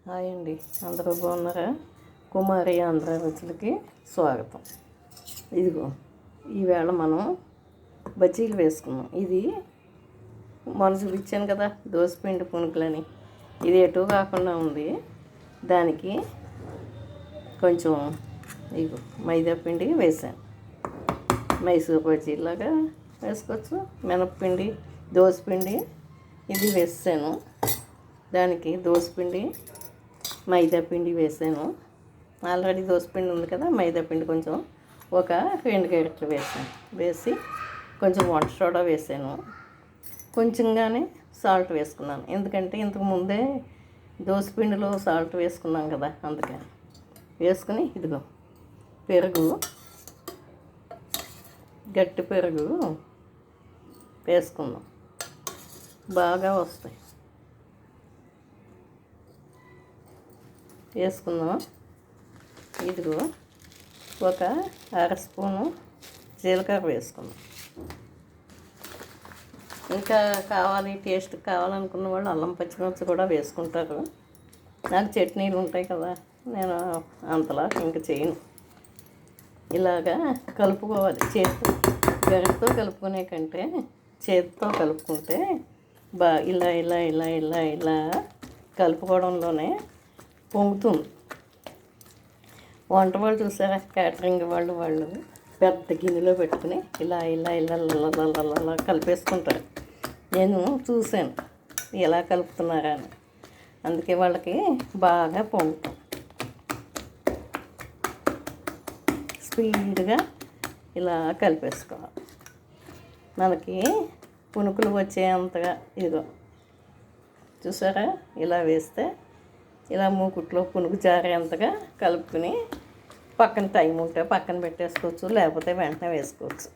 Hi అండి, అందరూ బాగున్నారా? కుమారి ఆంధ్ర రుచులకి స్వాగతం. ఇదిగో ఈవేళ మనం బజ్జీలు వేసుకున్నాం. ఇది మొన్న చూపించాను కదా దోసపిండి పునుకులని. ఇది ఎటు కాకుండా ఉంది. దానికి కొంచెం ఇదిగో మైదా పిండి వేసాను. మైసూర్ బజ్జీలాగా వేసుకోవచ్చు. మినప్పిండి, దోసపిండి ఇది వేసాను. దానికి దోసపిండి, మైదా పిండి వేసాను. ఆల్రెడీ దోసపిండి ఉంది కదా, మైదా పిండి కొంచెం ఒక 2 గరిటెలు వేసాను. వేసి కొంచెం వంట సోడా వేసాను. కొంచెంగానే సాల్ట్ వేసుకున్నాను, ఎందుకంటే ఇంతకు ముందే దోసపిండిలో సాల్ట్ వేసుకున్నాం కదా, అందుకని వేసుకుని ఇదిగో పెరుగు, గట్టి పెరుగు వేసుకుందాం, బాగా వస్తాయి. వేసుకుందాం. ఇదిగో ఒక 1/2 స్పూను జీలకర్ర వేసుకుందాం. ఇంకా కావాలి, టేస్ట్ కావాలనుకున్న వాళ్ళు అల్లం పచ్చిమిర్చి కూడా వేసుకుంటారు. నాకు చట్నీలు ఉంటాయి కదా, నేను అంతలా ఇంక చేయను. ఇలాగా కలుపుకోవాలి. చేతితో గరిటతో కలుపుకునే కంటే చేతితో కలుపుకుంటే ఇలా ఇలా ఇలా ఇలా ఇలా కలుపుకోవడంలోనే పొంగుతుంది. వంట వాళ్ళు చూసారా, క్యాటరింగ్ వాళ్ళు పెద్ద గిన్నెలో పెట్టుకుని ఇలా ఇలా ఇలా ఇలా కలిపేసుకుంటారు. నేను చూశాను ఎలా కలుపుతున్నారా అని. అందుకే వాళ్ళకి బాగా పొంగుతాం. స్పీడ్గా ఇలా కలిపేసుకోవాలి. మనకి పునుకులు వచ్చేంతగా ఇదిగో చూసారా, ఇలా వేస్తే ఇలా మూకుట్లో పునుగు జారేంతగా కలుపుకుని పక్కన టైం ఉంటే పక్కన పెట్టేసుకోవచ్చు, లేకపోతే వెంటనే వేసుకోవచ్చు.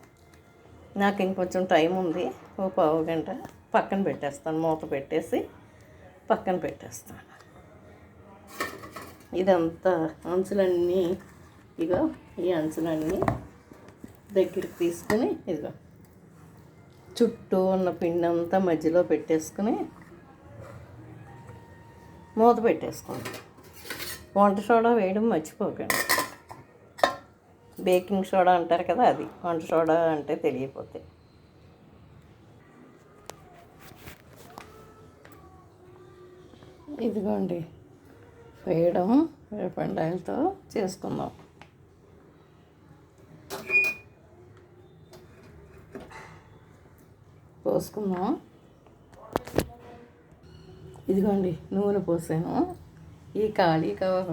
నాకు ఇంకొంచెం టైం ఉంది, ఓ పావు గంట పక్కన పెట్టేస్తాను. మూత పెట్టేసి పక్కన పెట్టేస్తాను. ఇదంతా అంచులన్నీ ఇగో ఈ అంచులన్నీ దగ్గరికి తీసుకుని ఇదిగో చుట్టూ ఉన్న పిండి అంతా మధ్యలో పెట్టేసుకుని మూత పెట్టేసుకోండి. వంట సోడా వేయడం మర్చిపోకండి. బేకింగ్ సోడా అంటారు కదా, అది వంట సోడా అంటే తెలియకపోతే. ఇదిగోండి వేయడం రిఫైండ్ ఆయిల్తో చేసుకుందాం. పోసుకుందాం. ఇదిగోండి నూనె పోసాను. ఈ ఖాళీ కవర్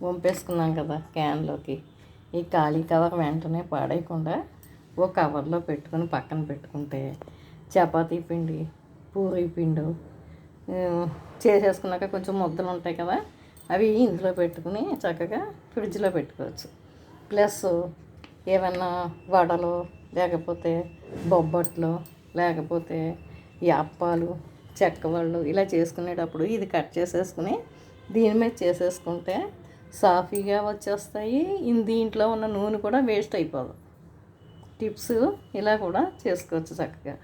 వంపేసుకున్నాం కదా క్యాన్లోకి, ఈ ఖాళీ కవర్ వెంటనే పాడేయకుండా ఓ కవర్లో పెట్టుకుని పక్కన పెట్టుకుంటే చపాతీ పిండి, పూరీ పిండి చేసేసుకున్నాక కొంచెం ముద్దలు ఉంటాయి కదా, అవి ఇందులో పెట్టుకుని చక్కగా ఫ్రిడ్జ్లో పెట్టుకోవచ్చు. ప్లస్ ఏమన్నా వడలు, లేకపోతే బొబ్బట్లు, లేకపోతే ఈ అప్పాలు, చెక్కవాళ్ళు ఇలా చేసుకునేటప్పుడు ఇది కట్ చేసేసుకుని దీని మీద చేసేసుకుంటే సాఫీగా వచ్చేస్తాయి. దీంట్లో ఉన్న నూనె కూడా వేస్ట్ అయిపోదు. టిప్స్ ఇలా కూడా చేసుకోవచ్చు చక్కగా.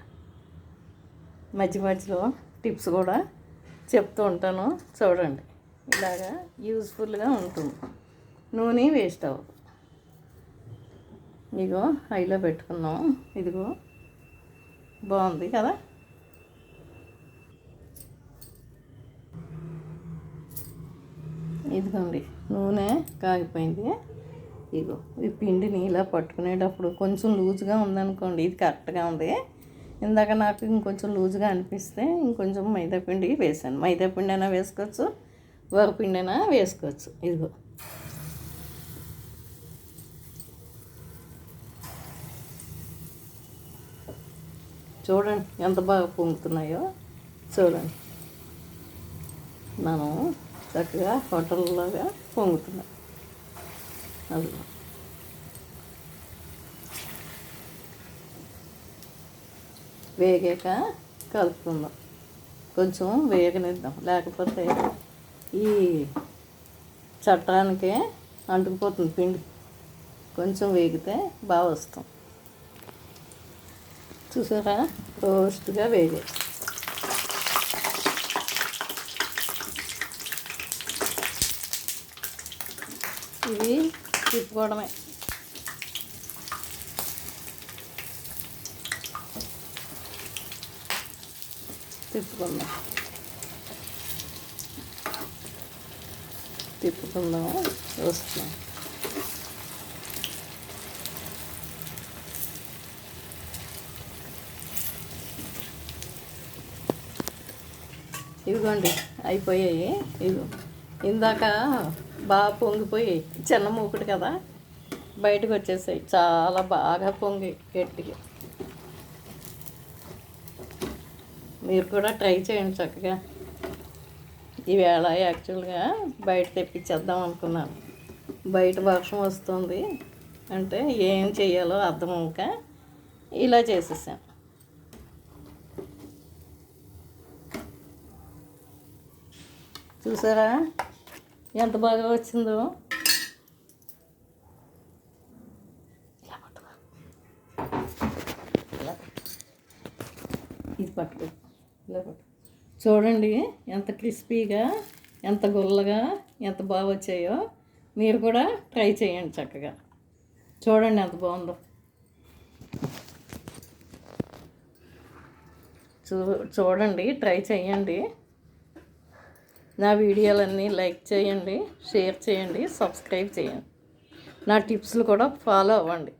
మధ్య మధ్యలో టిప్స్ కూడా చెప్తూ ఉంటాను, చూడండి. ఇలాగా యూజ్ఫుల్గా ఉంటుంది, నూనె వేస్ట్ అవ్వదు. ఇదిగో హైలో పెట్టుకున్నాం. ఇదిగో బాగుంది కదా. ఇదిగోండి నూనె కాగిపోయింది. ఇదిగో ఈ పిండిని ఇలా పట్టుకునేటప్పుడు కొంచెం లూజ్గా ఉందనుకోండి, ఇది కరెక్ట్గా ఉంది. ఇందాక నాకు ఇంకొంచెం లూజ్గా అనిపిస్తే ఇంకొంచెం మైదా పిండి వేసాను. మైదా పిండి అయినా వేసుకోవచ్చు, వరిపిండి అయినా వేసుకోవచ్చు. ఇదిగో చూడండి ఎంత బాగా పొంగుతున్నాయో. చూడండి, మనం చక్కగా హోటల్లాగా పొంగుతున్నాం. అది వేగాక కలుపుకుందాం. కొంచెం వేగనిద్దాం, లేకపోతే ఈ చట్టానికే అంటుకుపోతుంది పిండి. కొంచెం వేగితే బాగా వస్తాం. చూసారా, రోస్ట్గా వేగే. ఇవి తిప్పుకోవడమే. తిప్పుకుందాం వస్తున్నాం. ఇదిగోండి అయిపోయాయి. ఇదిగో ఇందాక బాగా పొంగిపోయి చిన్న మూకుడు కదా బయటకు వచ్చేసాయి. చాలా బాగా పొంగి గట్టిగా. మీరు కూడా ట్రై చేయండి చక్కగా. ఈవేళ యాక్చువల్గా బయట తెప్పించేద్దాం అనుకున్నాను. బయట వర్షం వస్తుంది అంటే ఏం చేయాలో అర్థం అవ్వక ఇలా చేసేసాను. చూసారా ఎంత బాగా వచ్చిందో. ఇది పట్టుకో, ఇలా పట్టు. చూడండి ఎంత క్రిస్పీగా, ఎంత గుల్లగా, ఎంత బాగా వచ్చాయో. మీరు కూడా ట్రై చేయండి చక్కగా. చూడండి ఎంత బాగుందో. చూడండి, ట్రై చేయండి. నా వీడియోలన్నీ లైక్ చేయండి, షేర్ చేయండి, సబ్స్క్రైబ్ చేయండి. నా టిప్స్లు కూడా ఫాలో అవ్వండి.